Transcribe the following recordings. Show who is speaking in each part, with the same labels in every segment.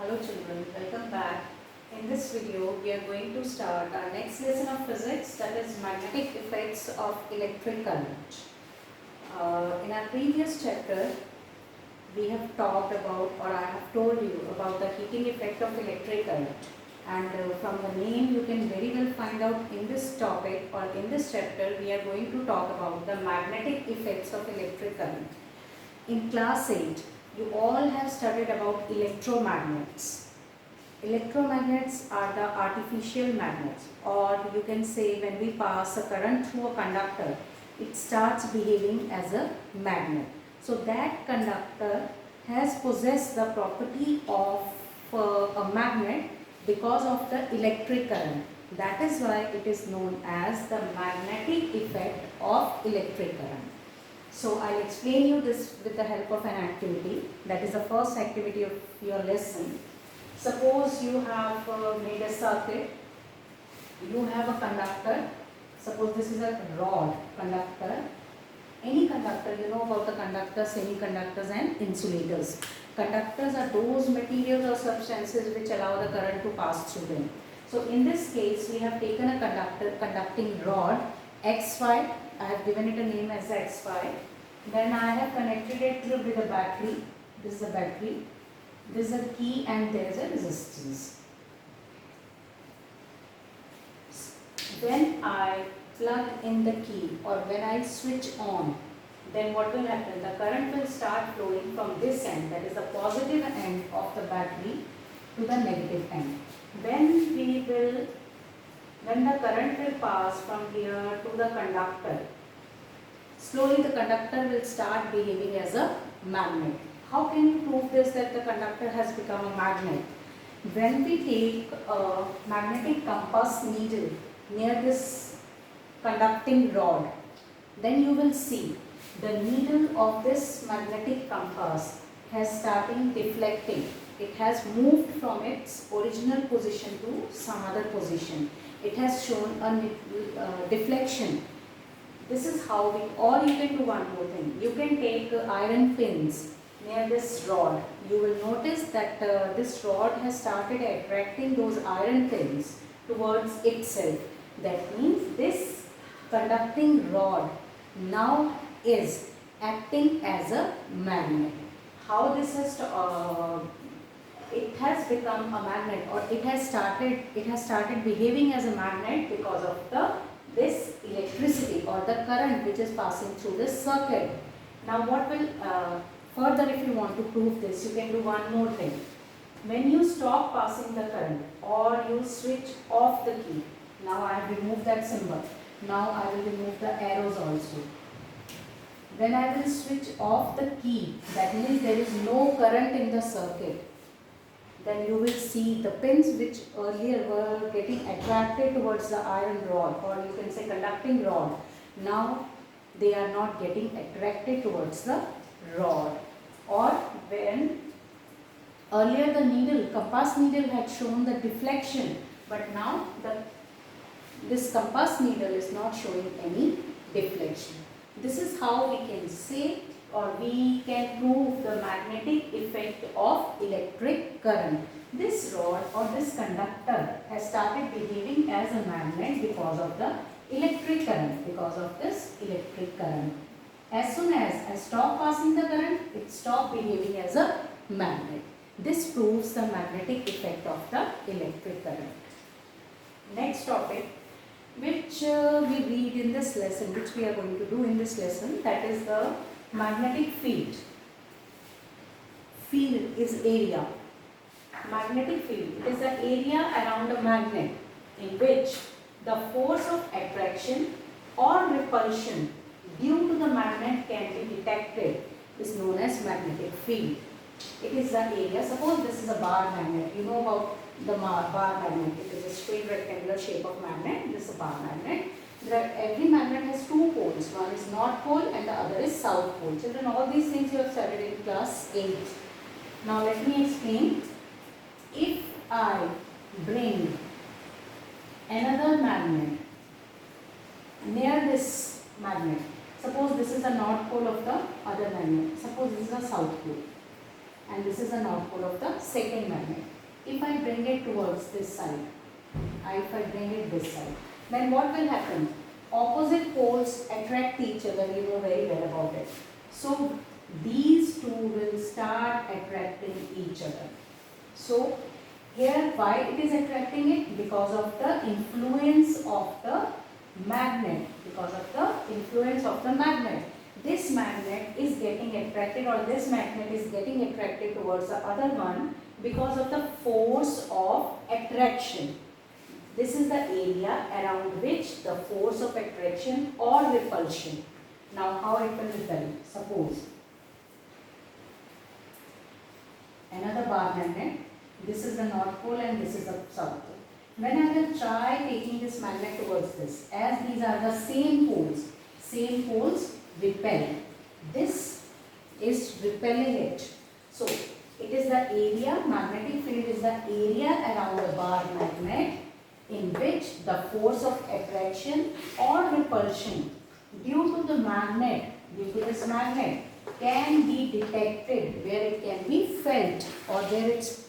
Speaker 1: Hello children, welcome back. In this video, we are going to start our next lesson of physics, that is magnetic effects of electric current. In our previous chapter, we have talked about, or I have told you about the heating effect of electric current. And from the name, you can very well find out in this topic or in this chapter, we are going to talk about the magnetic effects of electric current. In class 8, you all have studied about electromagnets. Electromagnets are the artificial magnets, or you can say when we pass a current through a conductor, it starts behaving as a magnet. So that conductor has possessed the property of a magnet because of the electric current. That is why it is known as the magnetic effect of electric current. So I'll explain you this with the help of an activity. That is the first activity of your lesson. Suppose you have made a circuit. You have a conductor. Suppose this is a rod conductor. Any conductor, you know about the conductors, semiconductors and insulators. Conductors are those materials or substances which allow the current to pass through them. So in this case, we have taken a conducting rod X5. I have given it a name as X5. Then I have connected it with a battery. This is a battery. This is a key and there is a resistance. When I plug in the key or when I switch on, then what will happen? The current will start flowing from this end, that is the positive end of the battery, to the negative end. When the current will pass from here to the conductor, slowly the conductor will start behaving as a magnet. How can you prove this, that the conductor has become a magnet? When we take a magnetic compass needle near this conducting rod, then you will see the needle of this magnetic compass has started deflecting. It has moved from its original position to some other position. It has shown a deflection. This is how or you can do one more thing. You can take iron pins near this rod. You will notice that this rod has started attracting those iron pins towards itself. That means this conducting rod now is acting as a magnet. How this has it has become a magnet, or it has started behaving as a magnet because of this electricity or the current which is passing through this circuit. Now what will further, if you want to prove this, you can do one more thing. When you stop passing the current or you switch off the key, now I have removed that symbol. Now I will remove the arrows also. When I will switch off the key, that means there is no current in the circuit. Then you will see the pins which earlier were getting attracted towards the iron rod, or you can say conducting rod. Now they are not getting attracted towards the rod. Or when earlier the compass needle had shown the deflection, but now this compass needle is not showing any deflection. This is how we can say, or we can prove, the magnetic effect of electric current. This rod or this conductor has started behaving as a magnet because of the electric current, because of this electric current. As soon as I stop passing the current, it stops behaving as a magnet. This proves the magnetic effect of the electric current. Next topic, which we read in this lesson, which we are going to do in this lesson, that is the magnetic field. Field is area. Magnetic field is the area around a magnet in which the force of attraction or repulsion due to the magnet can be detected is known as magnetic field. It is the area. Suppose this is a bar magnet. You know about the bar magnet. It is a straight rectangular shape of magnet. This is a bar magnet. Every magnet has two poles. One is north pole and the other is south pole. Children, all these things you have studied in class 8. Now let me explain. If I bring another magnet near this magnet, suppose this is the north pole of the other magnet. Suppose this is the south pole and this is the north pole of the second magnet. if I bring it towards this side, if I bring it this side, then what will happen? Opposite poles attract each other, you know very well about it. So these two will start attracting each other. So here, why it is attracting it? Because of the influence of the magnet. Because of the influence of the magnet. This magnet is getting attracted, or this magnet is getting attracted towards the other one because of the force of attraction. This is the area around which the force of attraction or repulsion. Now how it will be done? Suppose another bar magnet. This is the North Pole and this is the South Pole. When I will try taking this magnet towards this, as these are the same poles repel. This is repelling it. So it is the area, magnetic field is the area around the bar magnet in which the force of attraction or repulsion due to the magnet, due to this magnet, can be detected, where it can be felt, or where its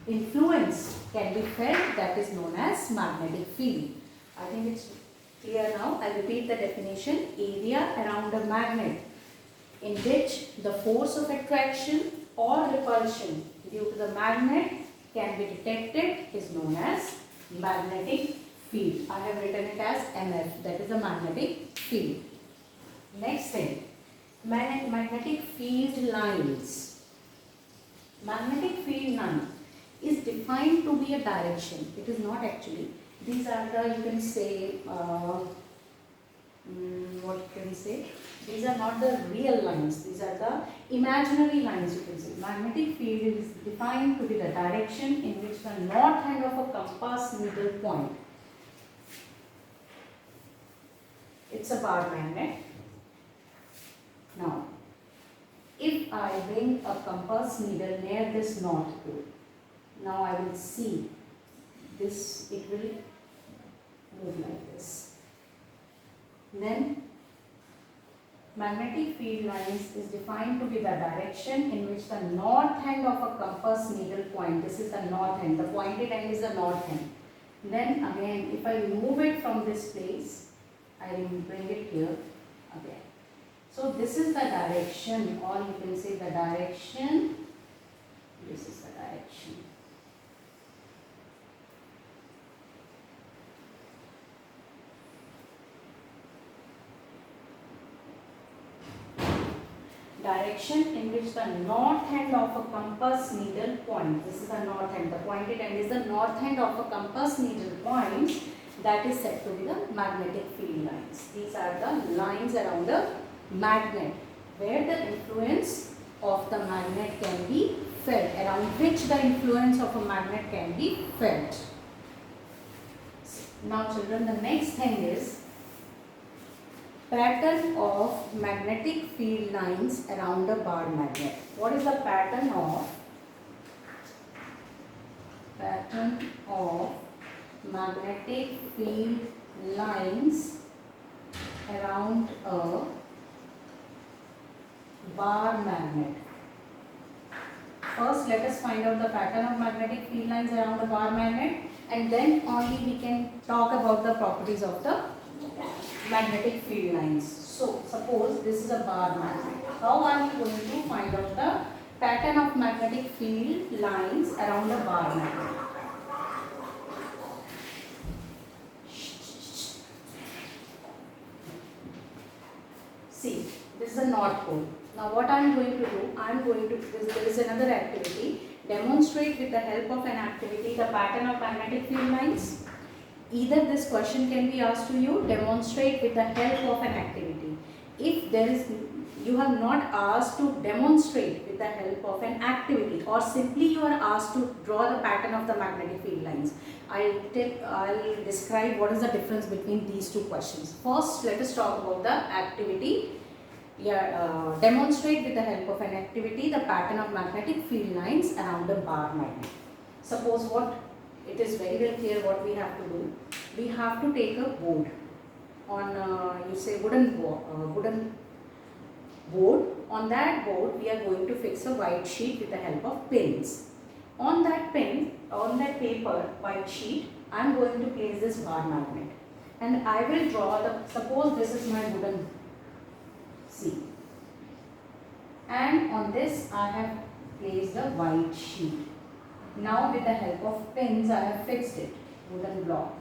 Speaker 1: influence can be felt, that is known as magnetic field. I think it's clear now. I repeat the definition. Area around a magnet in which the force of attraction or repulsion due to the magnet can be detected is known as magnetic field. I have written it as MF, that is the magnetic field. Next thing, magnetic field lines. Magnetic field line is defined to be a direction. It is not actually. These are the, you can say, what you can say, these are not the real lines. These are the imaginary lines, you can say. Magnetic field is defined to be the direction in which the north end of a compass needle point. It's a bar magnet. Now, if I bring a compass needle near this north pole, now I will see this, it will move like this. Then magnetic field lines is defined to be the direction in which the north end of a compass needle point, this is the north end, the pointed end is the north end. Then again, if I move it from this place, I will bring it here again. So this is the direction, or you can say the direction, this is the direction. Direction in which the north end of a compass needle point, this is the north end, the pointed end is the north end of a compass needle point, that is said to be the magnetic field lines. These are the lines around the magnet where the influence of the magnet can be felt, around which the influence of a magnet can be felt. Now children, the next thing is pattern of magnetic field lines around a bar magnet. What is the pattern of magnetic field lines around a bar magnet? First, let us find out the pattern of magnetic field lines around a bar magnet, and then only we can talk about the properties of the magnetic field lines. So, suppose this is a bar magnet. How are you going to find out the pattern of magnetic field lines around a bar magnet? See, this is a North Pole. Now what I am going to do, there is another activity. Demonstrate with the help of an activity the pattern of magnetic field lines. Either this question can be asked to you, demonstrate with the help of an activity. If there is, you have not asked to demonstrate with the help of an activity, or simply you are asked to draw the pattern of the magnetic field lines, I'll describe what is the difference between these two questions. First, let us talk about the activity. Demonstrate with the help of an activity the pattern of magnetic field lines around a bar magnet. Suppose what, it is very well clear what we have to do. We have to take a board on you say wooden board. On that board we are going to fix a white sheet with the help of pins. On that pin on that paper, white sheet, I am going to place this bar magnet. And I will draw suppose this is my wooden seat. And on this I have placed a white sheet. Now with the help of pins I have fixed it, wooden block.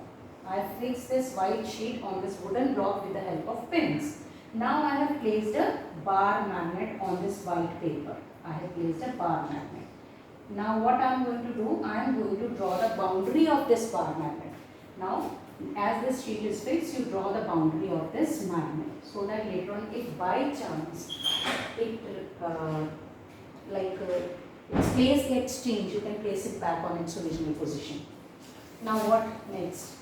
Speaker 1: I have fixed this white sheet on this wooden block with the help of pins. Now I have placed a bar magnet on this white paper. I have placed a bar magnet. Now what I am going to do, I am going to draw the boundary of this bar magnet. Now as this sheet is fixed, you draw the boundary of this magnet, so that later on if by chance its place gets changed, you can place it back on its original position. Now what next?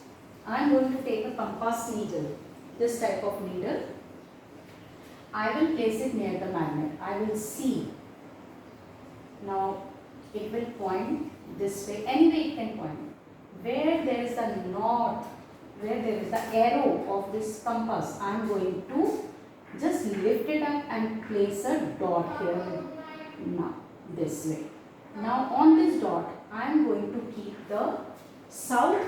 Speaker 1: I am going to take a compass needle, this type of needle. I will place it near the magnet. I will see. Now it will point this way. Anyway it can point. Where there is the north, where there is the arrow of this compass, I am going to just lift it up and place a dot here. Now this way. Now on this dot I am going to keep the south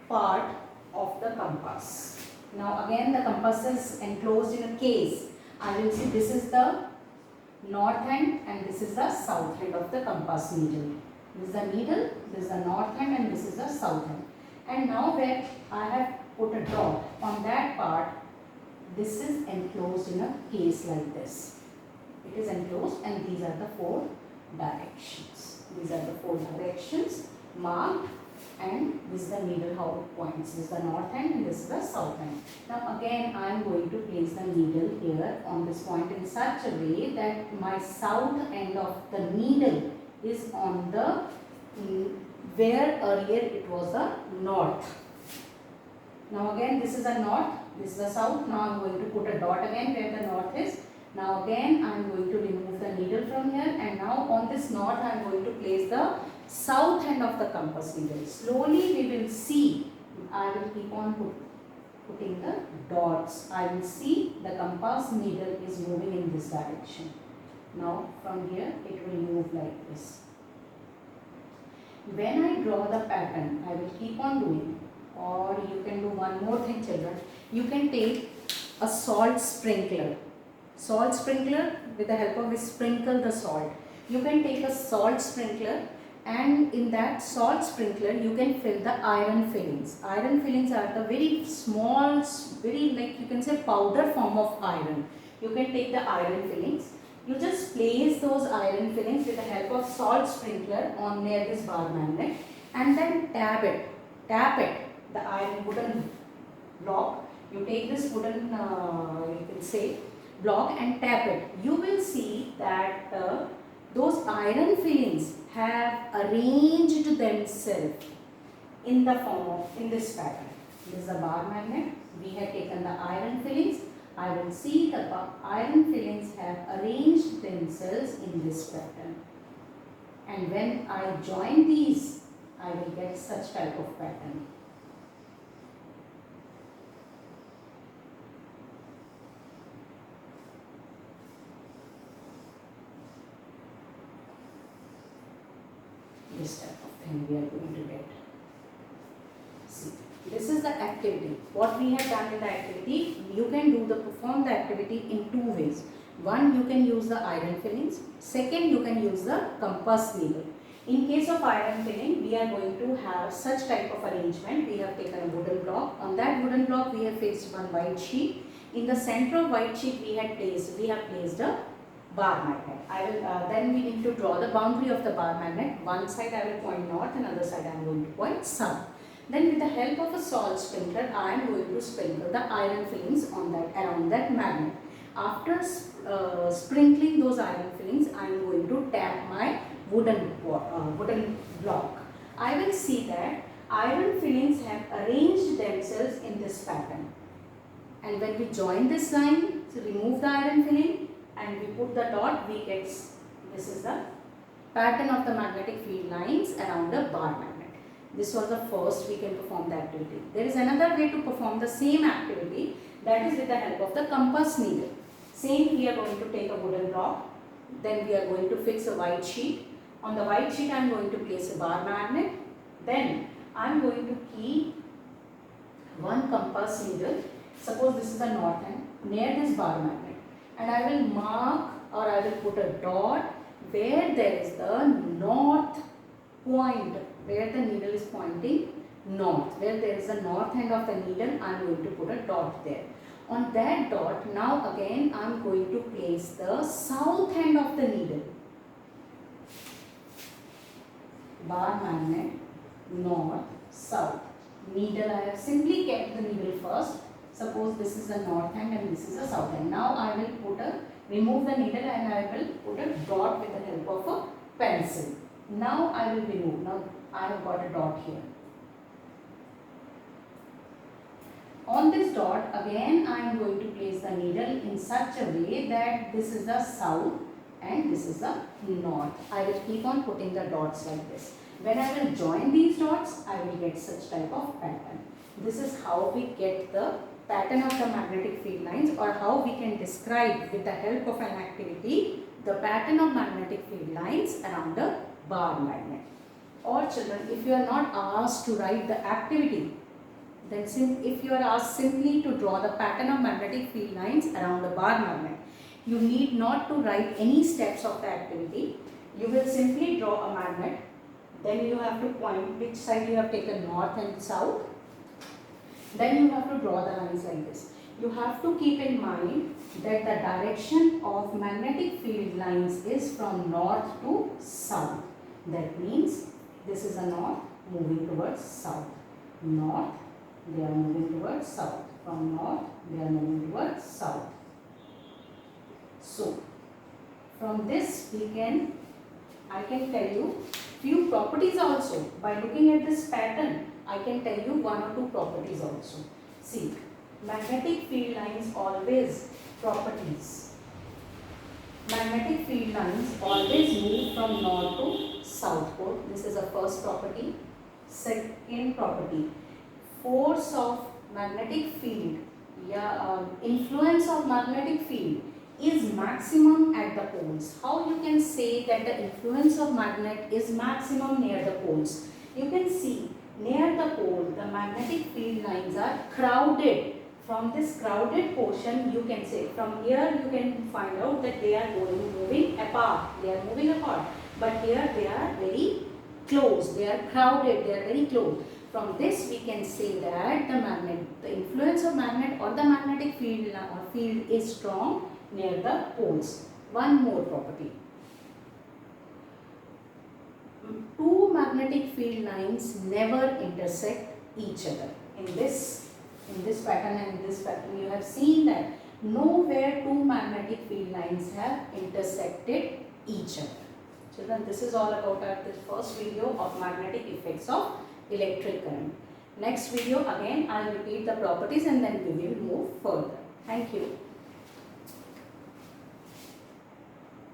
Speaker 1: part of the compass. Now again the compass is enclosed in a case. I will see this is the north end and this is the south end of the compass needle. This is the needle, this is the north end and this is the south end. And now where I have put a dot on that part, this is enclosed in a case like this. It is enclosed and these are the 4 directions. These are the 4 directions marked, and this is the needle how it points. This is the north end and this is the south end. Now again I am going to place the needle here on this point in such a way that my south end of the needle is on the where earlier it was the north. Now again this is the north, this is the south. Now I am going to put a dot again where the north is. Now again I am going to remove the needle from here, and now on this north I am going to place the south end of the compass needle. Slowly we will see, I will keep on putting the dots. I will see the compass needle is moving in this direction. Now from here it will move like this. When I draw the pattern, I will keep on doing. Or you can do one more thing, children. You can take a salt sprinkler. Salt sprinkler, with the help of it, sprinkle the salt. You can take a salt sprinkler, and in that salt sprinkler you can fill the iron fillings. Iron fillings are the very small, very like you can say powder form of iron. You can take the iron fillings. You just place those iron fillings with the help of salt sprinkler on near this bar magnet, and then tap it, the iron wooden block. You take this wooden, you can say block, and tap it. You will see that those iron fillings have arranged themselves in the form of, in this pattern. This is the bar magnet. We have taken the iron fillings. I will see the iron fillings have arranged themselves in this pattern. And when I join these, I will get such type of pattern. This type of thing we are going to get. See, this is the activity. What we have done in the activity, you can perform the activity in 2 ways. One, you can use the iron fillings. Second, you can use the compass needle. In case of iron filling, we are going to have such type of arrangement. We have taken a wooden block. On that wooden block, we have fixed one white sheet. In the center of white sheet, we have placed a bar magnet. Then we need to draw the boundary of the bar magnet. One side I will point north, and other side I am going to point south. Then with the help of a salt sprinkler, I am going to sprinkle the iron fillings on that, around that magnet. After sprinkling those iron fillings, I am going to tap my wooden block. I will see that iron fillings have arranged themselves in this pattern. And when we join this line, to remove the iron filling and we put the dot, we get, this is the pattern of the magnetic field lines around the bar magnet. This was the first we can perform the activity. There is another way to perform the same activity, that is with the help of the compass needle. Same, we are going to take a wooden block, then we are going to fix a white sheet. On the white sheet I am going to place a bar magnet. Then I am going to keep one compass needle. Suppose this is the north end near this bar magnet, and I will mark or I will put a dot where there is the north point, where the needle is pointing north, where there is the north end of the needle. I am going to put a dot there. On that dot, now again I am going to place the south end of the needle. Bar magnet, north, south. Needle, I have simply kept the needle first. Suppose this is the north end and this is the south end. Now I will remove the needle and I will put a dot with the help of a pencil. Now I will remove. Now I have got a dot here. On this dot, again I am going to place the needle in such a way that this is the south and this is the north. I will keep on putting the dots like this. When I will join these dots, I will get such type of pattern. This is how we get the pattern of the magnetic field lines, or how we can describe with the help of an activity the pattern of magnetic field lines around a bar magnet. Or children, if you are not asked to write the activity, then if you are asked simply to draw the pattern of magnetic field lines around a bar magnet, you need not to write any steps of the activity. You will simply draw a magnet. Then you have to point which side you have taken, north and south. Then you have to draw the lines like this. You have to keep in mind that the direction of magnetic field lines is from north to south. That means this is a north moving towards south. North, they are moving towards south. From north, they are moving towards south. So, from this I can tell you few properties also. By looking at this pattern, I can tell you one or two properties also. See, magnetic field lines always properties. Magnetic field lines always move from north to south pole. This is the first property. Second property, force of magnetic field, influence of magnetic field is maximum at the poles. How you can say that the influence of magnet is maximum near the poles? You can see near the pole the magnetic field lines are crowded. From this crowded portion, you can say, from here you can find out that they are moving apart. They are moving apart. But here they are very close. They are crowded. They are very close. From this we can say that the influence of magnet or the magnetic field is strong near the poles. One more property. Two magnetic field lines never intersect each other. In this pattern and this pattern, you have seen that nowhere two magnetic field lines have intersected each other. Children, this is all about this first video of magnetic effects of electric current. Next video again I will repeat the properties and then we will move further. Thank you.